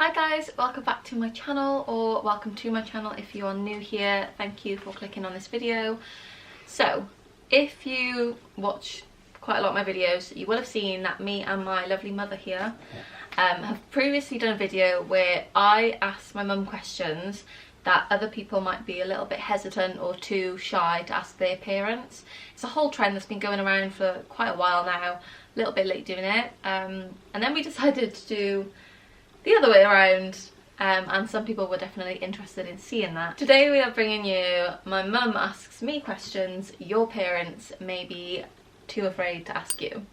Hi guys, welcome back to my channel, or welcome to my channel if you are new here. Thank you for clicking on this video. So, if you watch quite a lot of my videos, you will have seen that me and my lovely mother here have previously done a video where I asked my mum questions that other people might be a little bit hesitant or too shy to ask their parents. It's a whole trend that's been going around for quite a while now, a little bit late doing it, and then we decided to do the other way around, and some people were definitely interested in seeing that. Today we are bringing you my mum asks me questions your parents may be too afraid to ask you.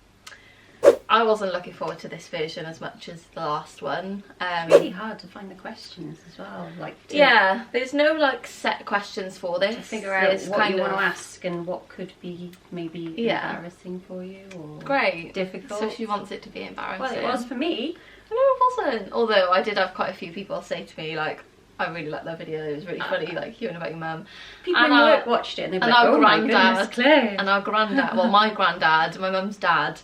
I wasn't looking forward to this version as much as the last one. It's really hard to find the questions as well. Yeah, there's no like set questions for this. To figure out what you want to ask and what could be maybe embarrassing for you or difficult. So she wants it to be embarrassing. Well, it was for me. No, it wasn't. Although I did have quite a few people say to me like, I really liked that video, it was really funny, like hearing about your mum. People in work watched it and they were like, oh my goodness, Claire. And our granddad, well my granddad, my mum's dad,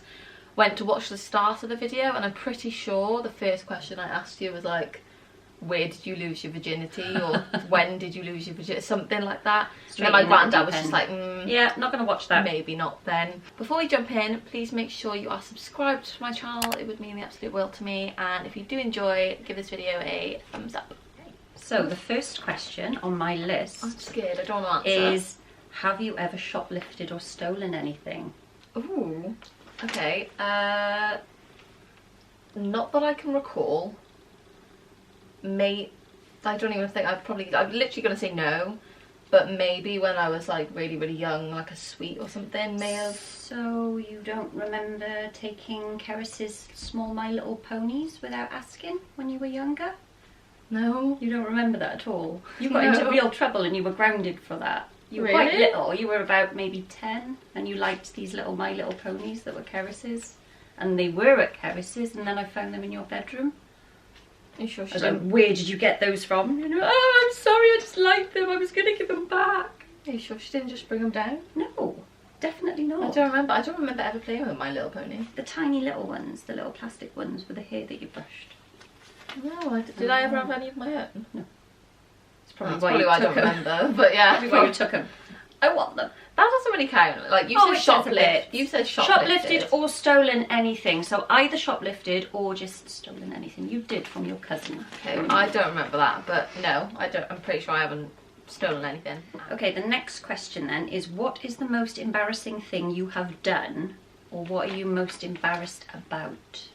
went to watch the start of the video, and I'm pretty sure the first question I asked you was like, where did you lose your virginity, or when did you lose your virginity, something like that. And then my granddad was just like, yeah, not gonna watch that. Maybe not then. Before we jump in, please make sure you are subscribed to my channel. It would mean the absolute world to me, and if you do enjoy, give this video a thumbs up. So the first question on my list, I'm scared, I don't want to answer, is have you ever shoplifted or stolen anything? Ooh, okay, not that I can recall. I don't even think I'm literally gonna say no, but maybe when I was like really young, like a sweet or something may have. So you don't remember taking Keris's small My Little Ponies without asking when you were younger? No. You don't remember that at all? You got into real trouble and you were grounded for that. You were quite little, you were about maybe 10, and you liked these little My Little Ponies that were Keris's, and they were at Keris's, and then I found them in your bedroom. Are you sure she didn't? Like, where did you get those from? You know, oh, I'm sorry, I just liked them, I was going to give them back. Are you sure she didn't just bring them down? No, definitely not. I don't remember ever playing with My Little Pony. The tiny little ones, the little plastic ones with the hair that you brushed. No, did I ever have any of my own? No. It's probably why I don't remember, but yeah. Probably why you took them. I want them. That doesn't really count. Like you said shoplift. You said shoplifted or stolen anything. So either shoplifted or just stolen anything you did from your cousin. Okay, I don't remember that, but no, I don't. I'm pretty sure I haven't stolen anything. Okay, the next question then is, what is the most embarrassing thing you have done, or what are you most embarrassed about?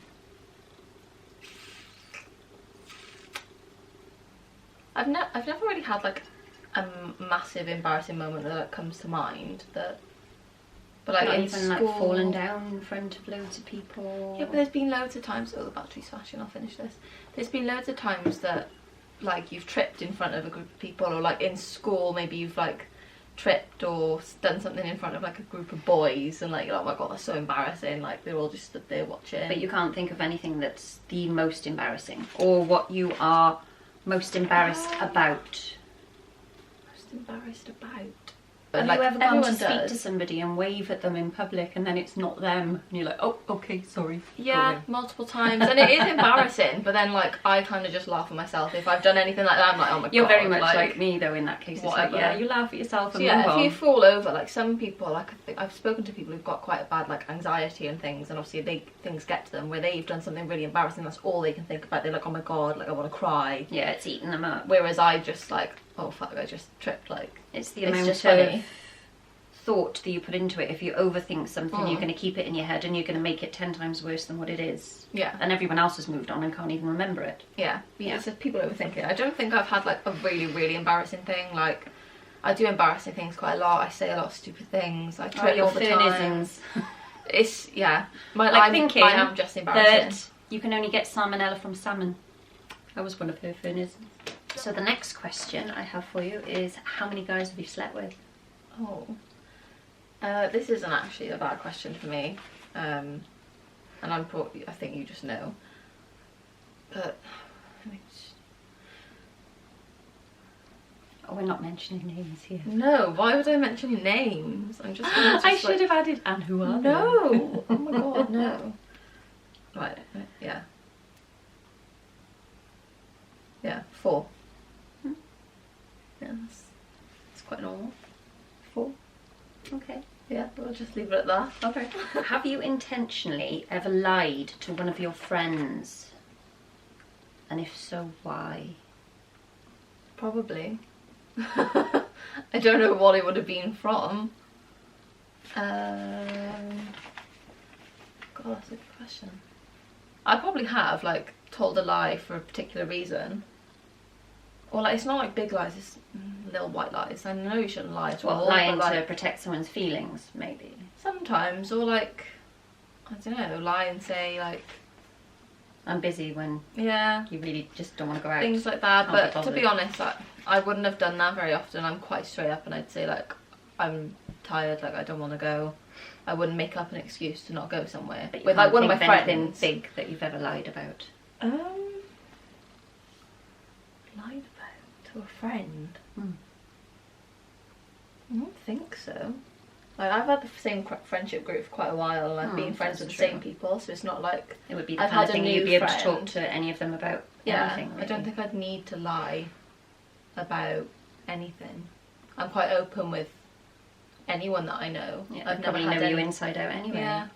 I've never really had like a massive embarrassing moment that comes to mind, but like not in even school, like falling down in front of loads of people. Yeah, but there's been loads of times. Oh, the battery's flashing. I'll finish this. There's been loads of times that like you've tripped in front of a group of people, or like in school maybe you've like tripped or done something in front of like a group of boys, and like you're like, oh my god, that's so embarrassing. Like they're all just stood there watching. But you can't think of anything that's the most embarrassing, or what you are most embarrassed about. Embarrassed about. Have you ever gone to speak to somebody and wave at them in public and then it's not them and you're like, oh, okay, sorry. Yeah, multiple times, and it is embarrassing, but then like I kind of just laugh at myself. If I've done anything like that, I'm like, oh my god. You're very much like me though in that case. It's like, yeah, you laugh at yourself and move on. If you fall over, like some people, like I've spoken to people who've got quite a bad like anxiety and things, and obviously things get to them where they've done something really embarrassing, that's all they can think about. They're like, oh my god, like I want to cry. Yeah, it's eating them up. Whereas I just like, oh fuck, I just tripped. Like it's the amount of thought that you put into it. If you overthink something, you're going to keep it in your head and you're going to make it 10 times worse than what it is. Yeah. And everyone else has moved on and can't even remember it. Yeah. It's just people overthink it. I don't think I've had like a really embarrassing thing. Like I do embarrassing things quite a lot. I say a lot of stupid things. I trip all the time. It's like thinking I am just embarrassing. That you can only get salmonella from salmon. That was one of her fernisms. So the next question I have for you is, how many guys have you slept with? Oh. This isn't actually a bad question for me, and I think you just know, but oh, we're not mentioning names here. No, why would I mention names? I'm just gonna I should have added, and who are they? No, oh my god, no. Right, yeah. 4. Yeah, that's quite normal. 4. Okay. Yeah, we'll just leave it at that. Okay. Have you intentionally ever lied to one of your friends? And if so, why? Probably. I don't know what it would have been from. God, that's a good question. I probably have, like, told a lie for a particular reason. Or, like, it's not like big lies, it's little white lies. I know you shouldn't lie at all. Well, lying but, to like, protect someone's feelings, maybe. sometimes, or like, I don't know, lie and say, like, I'm busy when yeah, you really just don't want to go out. things like that. Can't But to be honest, like, I wouldn't have done that very often. I'm quite straight up, and I'd say, like, I'm tired, like, I don't want to go. I wouldn't make up an excuse to not go somewhere. But you With, like, can't one of my think of anything friends. big that you've ever lied about. Lied about to a friend? Hmm. I don't think so. Like, I've had the same friendship group for quite a while, and I've been friends with the same people, so it's not like It would be the I've kind of had a thing new you'd be able to friend. talk to any of them about yeah, anything. I don't think I'd need to lie about anything. I'm quite open with anyone that I know. Yeah, I've they never probably had know you any- inside out anyway. Yeah.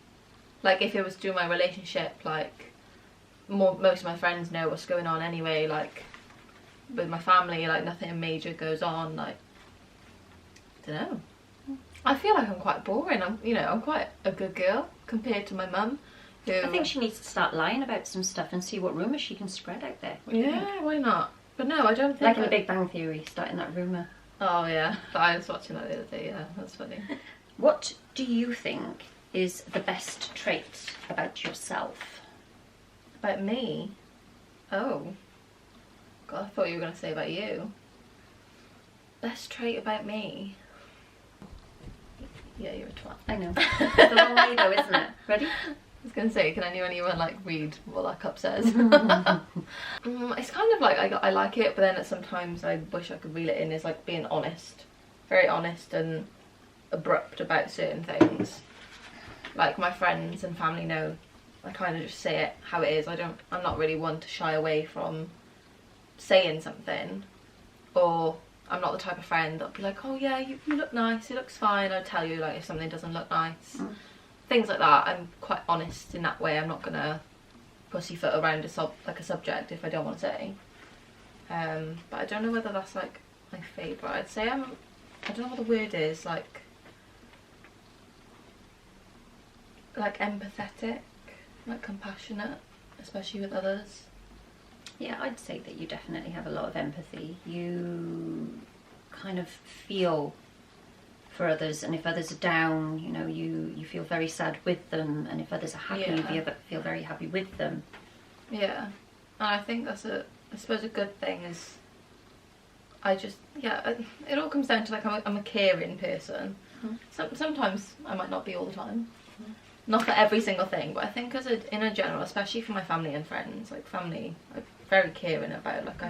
Like, if it was through my relationship, like, most of my friends know what's going on anyway, like, with my family, like, nothing major goes on, like, I don't know. I feel like I'm quite boring. I'm quite a good girl compared to my mum, who... I think she needs to start lying about some stuff and see what rumours she can spread out there. What do you think? Yeah, why not? But no, I don't think... Like in The Big Bang Theory, starting that rumour. Oh, yeah. I was watching that the other day, yeah. That's funny. What do you think is the best trait about yourself? About me? Oh. God, I thought you were going to say about you. Best trait about me? Yeah, you're a twat. I know. It's a long way though, isn't it? Ready? I was going to say, can anyone like read what that cup says? It's kind of like, I like it, but then sometimes I wish I could reel it in as like being honest. Very honest and abrupt about certain things. Like, my friends and family know I kind of just say it how it is. I'm not really one to shy away from saying something, or I'm not the type of friend that'll be like, oh yeah, you look nice, it looks fine. I'll tell you, like, if something doesn't look nice. Things like that. I'm quite honest in that way. I'm not gonna pussyfoot around a subject if I don't want to say. But I don't know whether that's like my favourite. I'd say I don't know what the word is, like empathetic, like compassionate, especially with others. Yeah, I'd say that you definitely have a lot of empathy. You kind of feel for others, and if others are down, you know, you feel very sad with them, and if others are happy, you feel very happy with them. Yeah, and I think that's I suppose a good thing is it all comes down to, like, I'm a caring person. Sometimes I might not be all the time. Not for every single thing, but I think in a general, especially for my family and friends, like family, I'm very caring about. Like,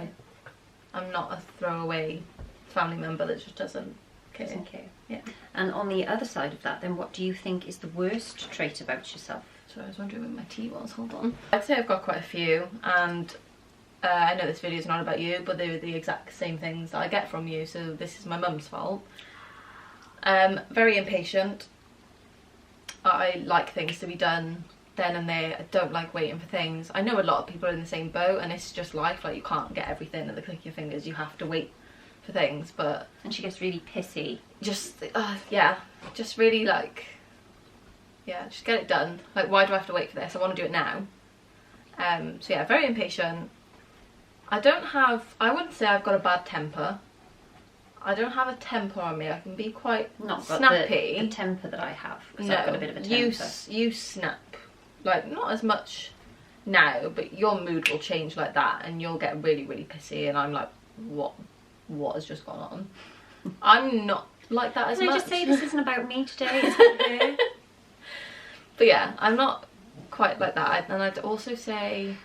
I'm not a throwaway family member that just doesn't care. Doesn't care. Yeah. And on the other side of that, then, what do you think is the worst trait about yourself? So I was wondering where my tea was. Hold on. I'd say I've got quite a few, and I know this video is not about you, but they're the exact same things that I get from you, so this is my mum's fault. Very impatient. I like things to be done then and there. I don't like waiting for things. I know a lot of people are in the same boat, and it's just life. Like, you can't get everything at the click of your fingers. You have to wait for things. But And she gets really pissy. just just really like, just get it done. Like, why do I have to wait for this? I want to do it now. So yeah, very impatient. I wouldn't say I've got a bad temper. I don't have a temper on me. I can be quite snappy. The temper that I have, because I've got a bit of a temper. You snap. Like, not as much now, but your mood will change like that, and you'll get really, really pissy, and I'm like, what has just gone on? I'm not like that as much. Can I just say this isn't about me today, it's about you? But yeah, I'm not quite like that. And I'd also say,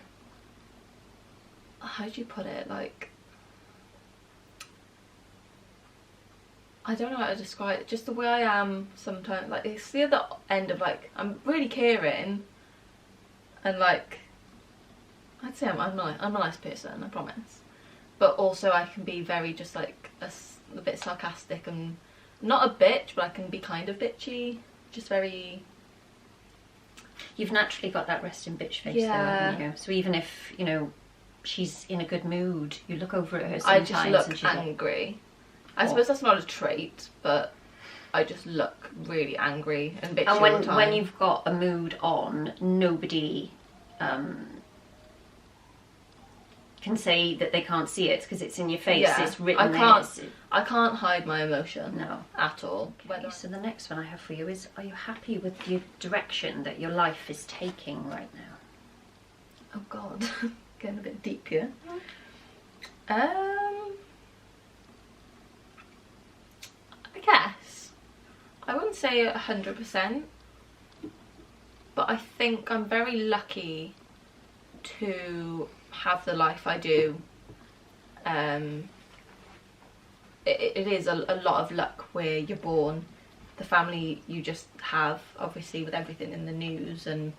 how do you put it? Like, I don't know how to describe it. Just the way I am sometimes. Like, it's the other end of, like, I'm really caring, and, like, I'd say I'm a nice person, I promise. but also I can be very just like a bit sarcastic and not a bitch, but I can be kind of bitchy, just very... You've naturally got that resting bitch face though, haven't you? So even if, you know, she's in a good mood, you look over at her sometimes I just and look she's angry. I suppose that's not a trait, but I just look really angry and bitchy all the time. When you've got a mood on, nobody can say that they can't see it because it's in your face. Yeah, it's written I can't hide my emotion. No. At all. Okay, so the next one I have for you is, are you happy with the direction that your life is taking right now? Oh God, getting a bit deep here. I guess I wouldn't say 100%, but I think I'm very lucky to have the life I do. It is a lot of luck where you're born, the family you just have, obviously with everything in the news and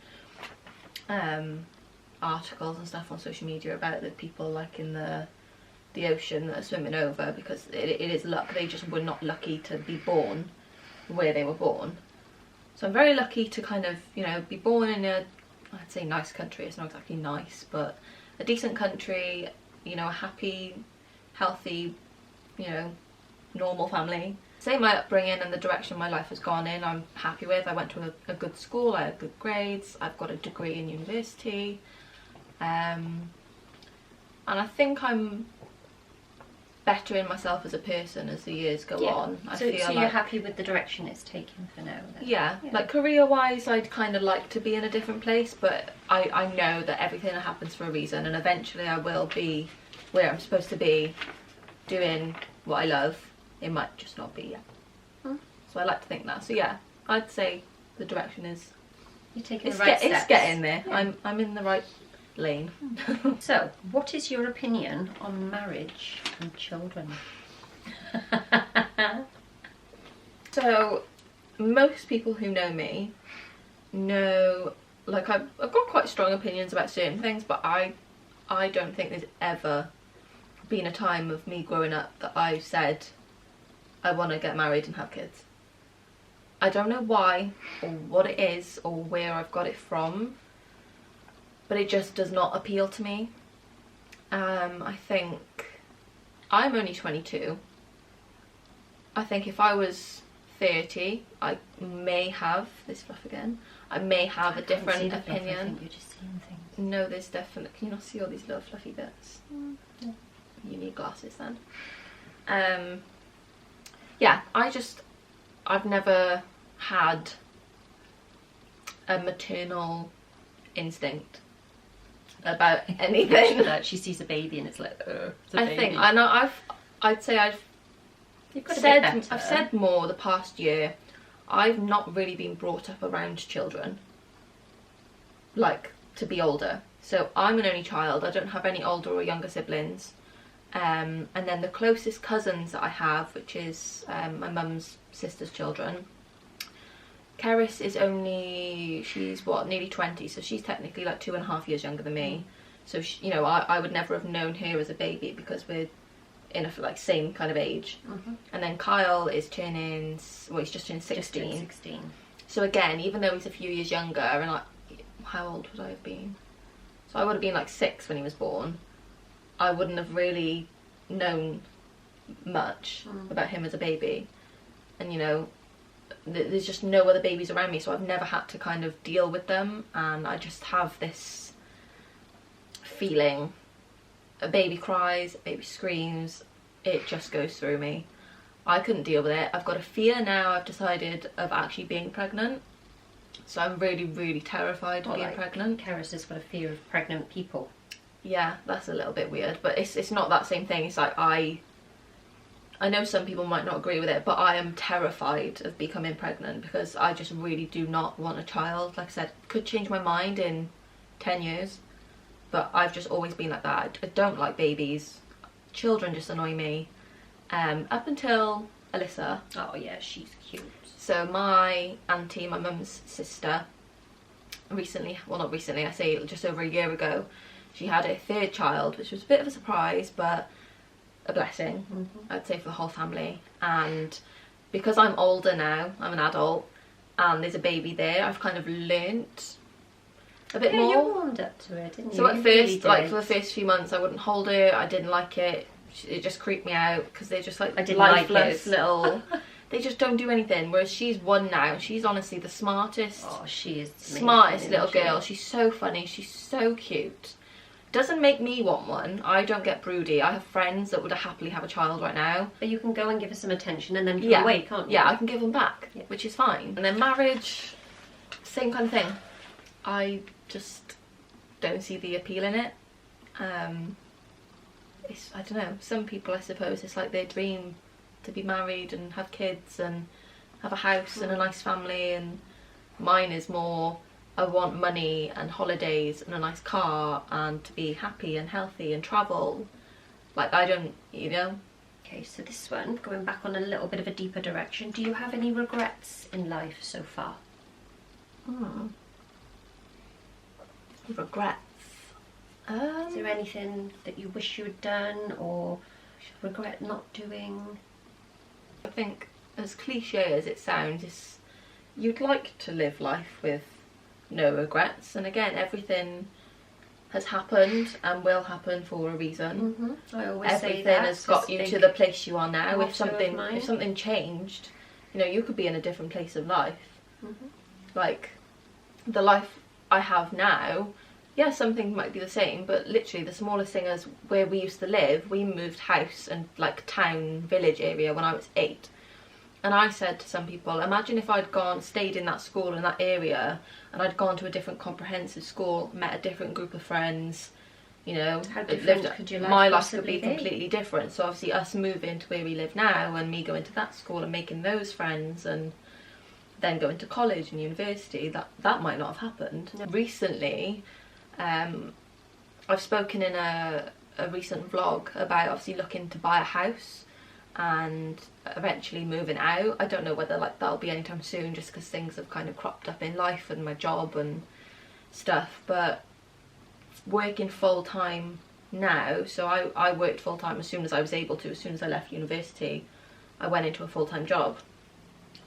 articles and stuff on social media about the people like in the ocean that are swimming over, because it is luck. They just were not lucky to be born where they were born. So I'm very lucky to kind of, you know, be born in a, I'd say nice country. It's not exactly nice, but a decent country, you know, a happy, healthy, you know, normal family. Say my upbringing and the direction my life has gone in, I'm happy with. I went to a good school, I had good grades, I've got a degree in university, and I think I'm bettering myself as a person as the years go on. So you're happy with the direction it's taking for now then? Yeah, like career wise I'd kind of like to be in a different place, but I know that everything happens for a reason, and eventually I will be where I'm supposed to be, doing what I love. It might just not be yet. So I like to think that. So yeah, I'd say the direction is... You're taking the right steps. It's getting there. Yeah. I'm in the right lane. So, what is your opinion on marriage and children? So, most people who know me know, like, I've got quite strong opinions about certain things, but I don't think there's ever been a time of me growing up that I said I want to get married and have kids. I don't know why or what it is or where I've got it from, but it just does not appeal to me. I think I'm only 22. I think if I was 30, I may have this fluff again. I may have a different opinion. I think you're just seeing things. No, there's definitely... Can you not see all these little fluffy bits? No. You need glasses then. Yeah, I've never had a maternal instinct about anything. That she sees a baby and it's like, it's a baby. I think I know. I'd say I've said more the past year. I've not really been brought up around children, like to be older. So I'm an only child. I don't have any older or younger siblings. And then the closest cousins that I have, which is my mum's sister's children. Keris is only, she's what, nearly 20, so she's technically like 2.5 years younger than me. So she, you know, I would never have known her as a baby because we're in a like same kind of age. And then Kyle is turning, well, he's just turned 16. Just turned 16. So again, even though he's a few years younger, and like, how old would I have been? So I would have been like 6 when he was born. I wouldn't have really known much about him as a baby, and you know, there's just no other babies around me, so I've never had to kind of deal with them, and I just have this feeling, a baby cries, a baby screams, it just goes through me. I couldn't deal with it. I've got a fear now, I've decided, of actually being pregnant, so I'm really, really terrified of being pregnant. Keris has got a fear of pregnant people. Yeah, that's a little bit weird, but it's not that same thing. It's like I know some people might not agree with it, but I am terrified of becoming pregnant because I just really do not want a child. Like I said, could change my mind in 10 years, but I've just always been like that. I don't like babies. Children just annoy me. Up until Alyssa. Oh yeah, she's cute. So my auntie, my mum's sister, recently, well not recently, I say just over a year ago, she had a 3rd child, which was a bit of a surprise, but a blessing, I'd say, for the whole family. And because I'm older now, I'm an adult, and there's a baby there, I've kind of learnt a bit more. You warmed up to it, didn't you? So at first, like for the first few months, I wouldn't hold her. I didn't like it. It just creeped me out because they're just like lifeless little. They just don't do anything. Whereas she's 1 now. She's honestly the smartest. Oh, she is smartest little girl. She's so funny. She's so cute. Doesn't make me want one. I don't get broody. I have friends that would happily have a child right now. But you can go and give her some attention and then give her away, can't you? Yeah, I can give them back, which is fine. And then marriage, same kind of thing. I just don't see the appeal in it. It's, I don't know, some people, I suppose, it's like their dream to be married and have kids and have a house and a nice family, and mine is more, I want money and holidays and a nice car and to be happy and healthy and travel. Like, I don't, you know. Okay, so this one, going back on a little bit of a deeper direction, do you have any regrets in life so far? Regrets. Is there anything that you wish you had done or regret not doing? I think, as cliche as it sounds, you'd like to live life with no regrets, and again, everything has happened and will happen for a reason. I always everything say that has got you to the place you are now. If something changed, you know, you could be in a different place of life. Like the life I have now, yeah, something might be the same, but literally the smallest thing is where we used to live, we moved house and like town, village area when I was 8. And I said to some people, imagine if I'd stayed in that school in that area, and I'd gone to a different comprehensive school, met a different group of friends, you know, how different could your life my life could be completely different. So obviously us moving to where we live now and me going to that school and making those friends and then going to college and university, that might not have happened. Recently, I've spoken in a recent vlog about obviously looking to buy a house and eventually moving out. I don't know whether like that'll be anytime soon, just because things have kind of cropped up in life and my job and stuff, but working full-time now, so I worked full-time as soon as I was able to. As soon as I left university, I went into a full-time job,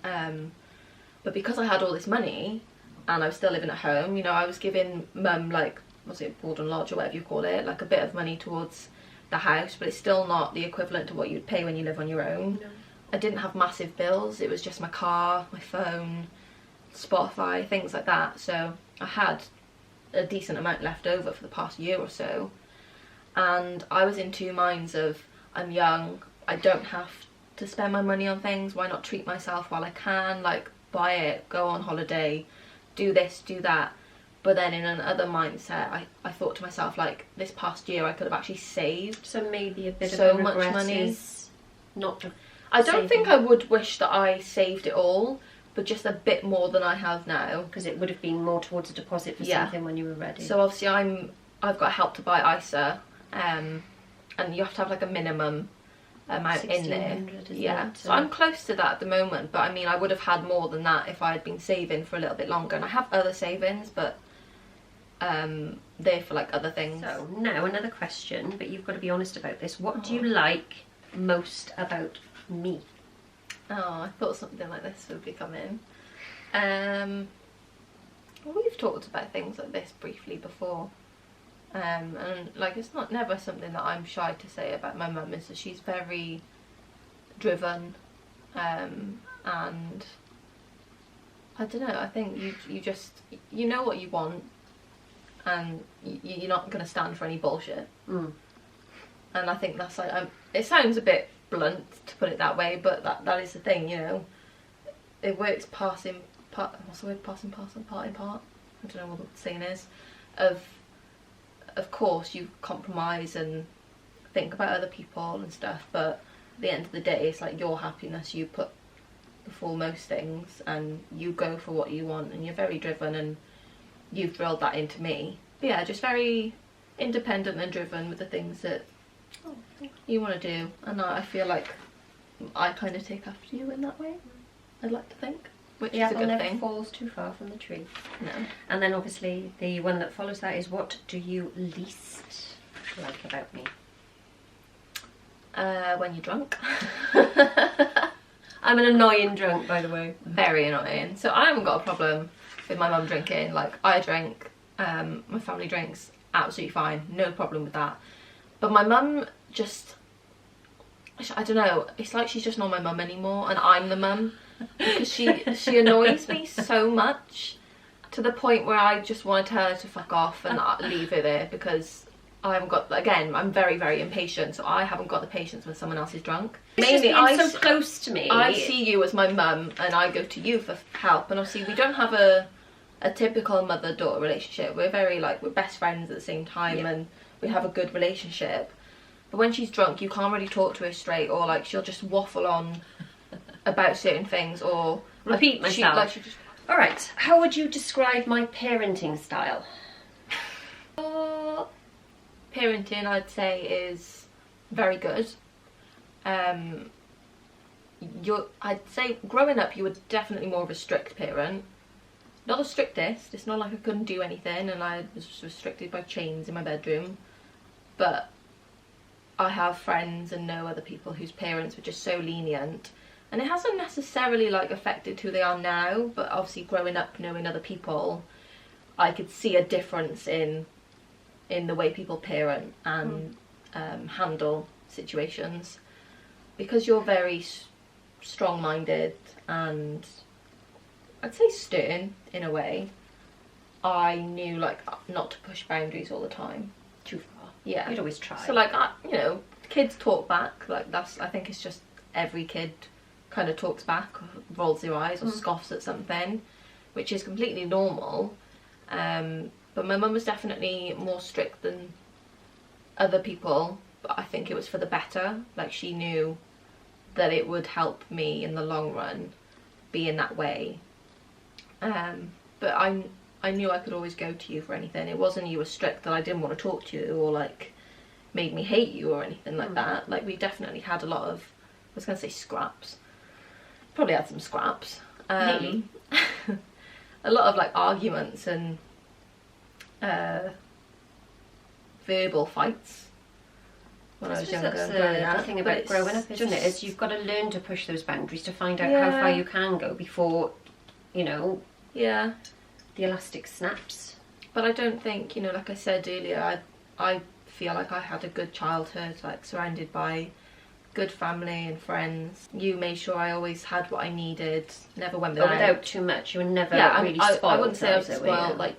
but because I had all this money and I was still living at home, you know, I was giving mum, like, what's it, board and lodge or whatever you call it, like a bit of money towards the house, but it's still not the equivalent to what you'd pay when you live on your own. No. I didn't have massive bills. It was just my car, my phone, Spotify, things like that. So I had a decent amount left over for the past year or so, and I was in 2 minds of, I'm young, I don't have to spend my money on things, why not treat myself while I can, like buy it, go on holiday, do this, do that. But then in another mindset, I thought to myself, like, this past year I could have actually saved so maybe a bit so of a much regret money. Is not to I don't think I would wish that I saved it all, but just a bit more than I have now, because it would have been more towards a deposit for something when you were ready. So obviously I've got help to buy ISA, and you have to have like a minimum amount in there. Yeah, so I'm close to that at the moment, but I mean I would have had more than that if I had been saving for a little bit longer, and I have other savings, but they're for like other things. So now another question, but you've got to be honest about this. What do you like most about me? Oh, I thought something like this would be coming. Well, we've talked about things like this briefly before, and like it's never something that I'm shy to say about my mum, is that she's very driven, and I don't know, I think you just, you know what you want, and you're not going to stand for any bullshit. And I think that's like, it sounds a bit blunt to put it that way, but that is the thing, you know. It works part in part. I don't know what the saying is. Of course you compromise and think about other people and stuff, but at the end of the day it's like your happiness you put before most things, and you go for what you want, and you're very driven, and you've drilled that into me. But yeah, just very independent and driven with the things that you want to do, and I feel like I kind of take after you in that way, I'd like to think, which is a good never thing. Falls too far from the tree. No. And then obviously the one that follows that is, what do you least like about me? When you're drunk. I'm an annoying drunk, by the way. Very annoying. So I haven't got a problem with my mum drinking. Like, I drink, my family drinks, absolutely fine, no problem with that. But my mum just, I don't know, it's like she's just not my mum anymore, and I'm the mum. Because she annoys me so much, to the point where I just want to tell her to fuck off and leave her there, because I haven't got, again, I'm very, very impatient, so I haven't got the patience when someone else is drunk. Mainly, I'm so close to me. I see you as my mum, and I go to you for help, and obviously we don't have a typical mother-daughter relationship. We're very, like, we're best friends at the same time, and we have a good relationship. But when she's drunk, you can't really talk to her straight, or, like, she'll just waffle on about certain things, or repeat myself. Alright, how would you describe my parenting style? Parenting, I'd say, is very good. I'd say growing up you were definitely more of a strict parent. Not the strictest, it's not like I couldn't do anything and I was restricted by chains in my bedroom, but I have friends and know other people whose parents were just so lenient, and it hasn't necessarily like affected who they are now, but obviously growing up knowing other people, I could see a difference in the way people parent and handle situations, because you're very strong-minded and I'd say stern in a way. I knew like not to push boundaries all the time. Too far. Yeah. You'd always try. So like, you know, kids talk back, like that's, I think it's just every kid kind of talks back, or rolls their eyes or scoffs at something, which is completely normal. But my mum was definitely more strict than other people, but I think it was for the better. Like, she knew that it would help me in the long run be in that way. But I knew I could always go to you for anything. It wasn't you were strict that I didn't want to talk to you, or like made me hate you or anything like that. Like, we definitely had a lot of, I was going to say scraps. Probably had some scraps. A lot of like arguments and verbal fights when I was younger. That's the thing about growing up, isn't it? Is you've got to learn to push those boundaries to find out how far you can go before, you know, the elastic snaps. But I don't think, you know, like I said earlier, I feel like I had a good childhood, like surrounded by good family and friends. You made sure I always had what I needed, never went without too much. You were never really spoiled. I wouldn't say I was spoiled. Like,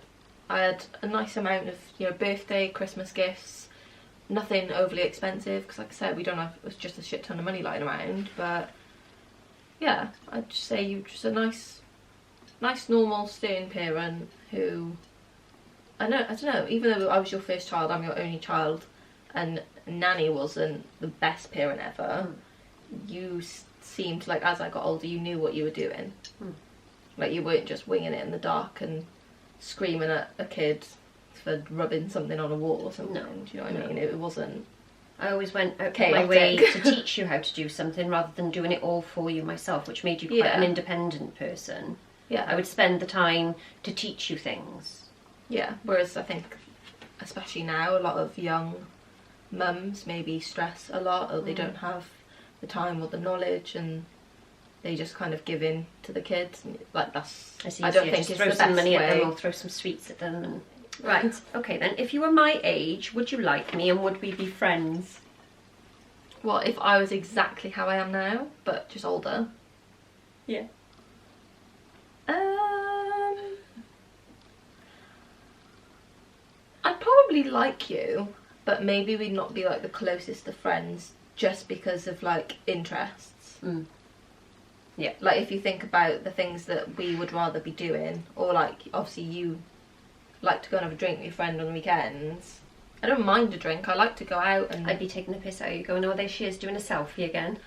I had a nice amount of, you know, birthday, Christmas gifts, nothing overly expensive, because like I said, we don't have, it was just a shit ton of money lying around. But yeah, I'd just say you were just a nice normal stern parent who, I don't know, even though I was your first child, I'm your only child, and Nanny wasn't the best parent ever, you seemed like, as I got older, you knew what you were doing. Like, you weren't just winging it in the dark and screaming at a kid for rubbing something on a wall or something. Do you know what I mean? It wasn't. I always went out of my way to teach you how to do something rather than doing it all for you myself, which made you quite an independent person. Yeah. I would spend the time to teach you things. Yeah, whereas I think, especially now, a lot of young mums maybe stress a lot, or they don't have the time or the knowledge, and they just kind of give in to the kids. Like, that's, I don't think it's the best money way. At them, or throw some sweets at them. And... Right, okay then. If you were my age, would you like me, and would we be friends? Well, if I was exactly how I am now, but just older. Yeah. I'd probably like you, but maybe we'd not be like the closest of friends, just because of like interests. Yeah, like if you think about the things that we would rather be doing, or like obviously you like to go and have a drink with your friend on the weekends. I don't mind a drink, I like to go out and... I'd be taking the piss out of you, going, oh, there she is doing a selfie again.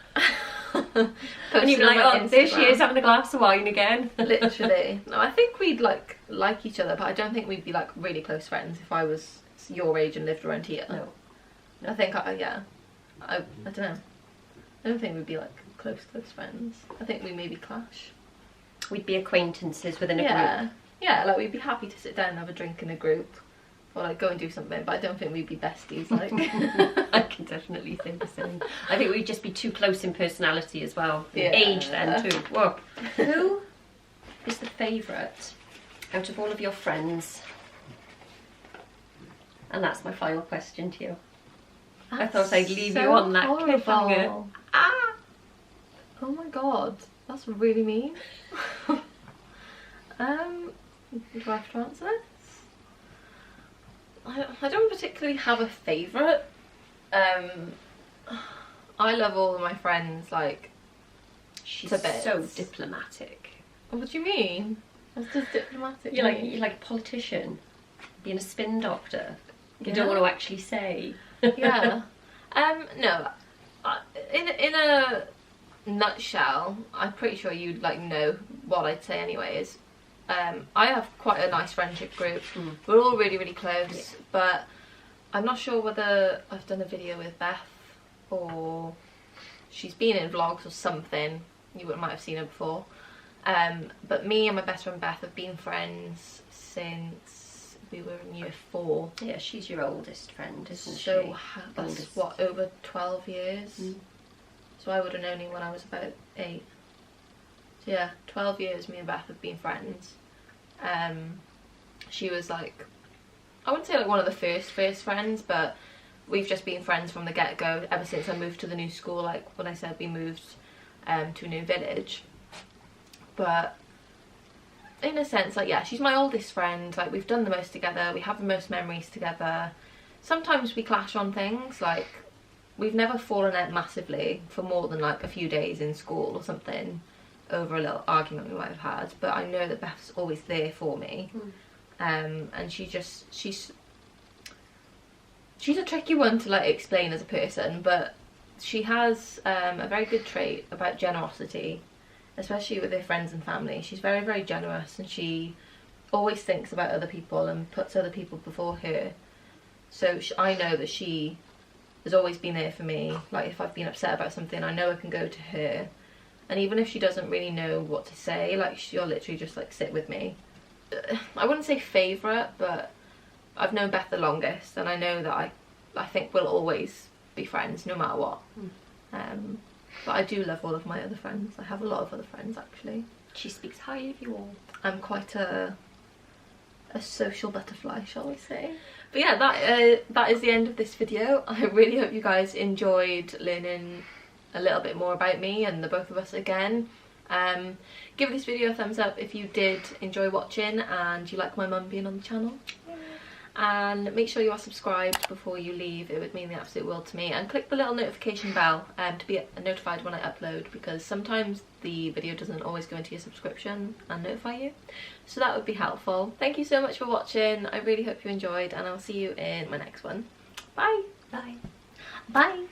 And you'd be like, oh, there she is having a glass of wine again. Literally. No, I think we'd like each other, but I don't think we'd be like really close friends if I was your age and lived around here. No. I think, I don't know. I don't think we'd be like close friends. I think we maybe clash. We'd be acquaintances within a group. Yeah, like we'd be happy to sit down and have a drink in a group or like go and do something, but I don't think we'd be besties. Like, I can definitely think the same. I think we'd just be too close in personality as well. Yeah. Age then too. Whoa. Who is the favourite out of all of your friends? And that's my final question to you. I thought I'd leave you on that cliffhanger. Ah! Oh my god, that's really mean. Do I have to answer this? I don't particularly have a favourite. I love all of my friends, like, She's to bits. so diplomatic. What do you mean? What does diplomatic You're mean? like a politician, being a spin doctor. You Yeah. don't want to actually say. Yeah. No. In a nutshell, I'm pretty sure you'd like know what I'd say anyways. I have quite a nice friendship group. We're all really, really close, but I'm not sure whether I've done a video with Beth or she's been in vlogs or something. You might have seen her before. But me and my best friend Beth have been friends since we were in year 4. Yeah, she's your oldest friend, isn't she? So that's Oldest. what, over 12 years? So I would have known her when I was about 8. So yeah, 12 years me and Beth have been friends. She was like, I wouldn't say like one of the first friends, but we've just been friends from the get-go ever since I moved to the new school. Like when I said we moved to a new village. But in a sense, like, yeah, she's my oldest friend. Like, we've done the most together, we have the most memories together. Sometimes we clash on things, like we've never fallen out massively for more than like a few days in school or something over a little argument we might have had, but I know that Beth's always there for me. And she's a tricky one to like explain as a person, but she has a very good trait about generosity, especially with her friends and family. She's very, very generous, and she always thinks about other people and puts other people before her. So I know that she has always been there for me. Like if I've been upset about something, I know I can go to her, and even if she doesn't really know what to say, like she'll literally just like sit with me. I wouldn't say favourite, but I've known Beth the longest, and I know that I think we'll always be friends no matter what. But I do love all of my other friends. I have a lot of other friends actually. She speaks highly of you all. I'm quite a social butterfly, shall we say. But yeah, that is the end of this video. I really hope you guys enjoyed learning a little bit more about me and the both of us again. Give this video a thumbs up if you did enjoy watching and you like my mum being on the channel. And make sure you are subscribed before you leave. It would mean the absolute world to me. And click the little notification bell to be notified when I upload, because sometimes the video doesn't always go into your subscription and notify you. So that would be helpful. Thank you so much for watching. I really hope you enjoyed, and I'll see you in my next one. Bye. Bye. Bye.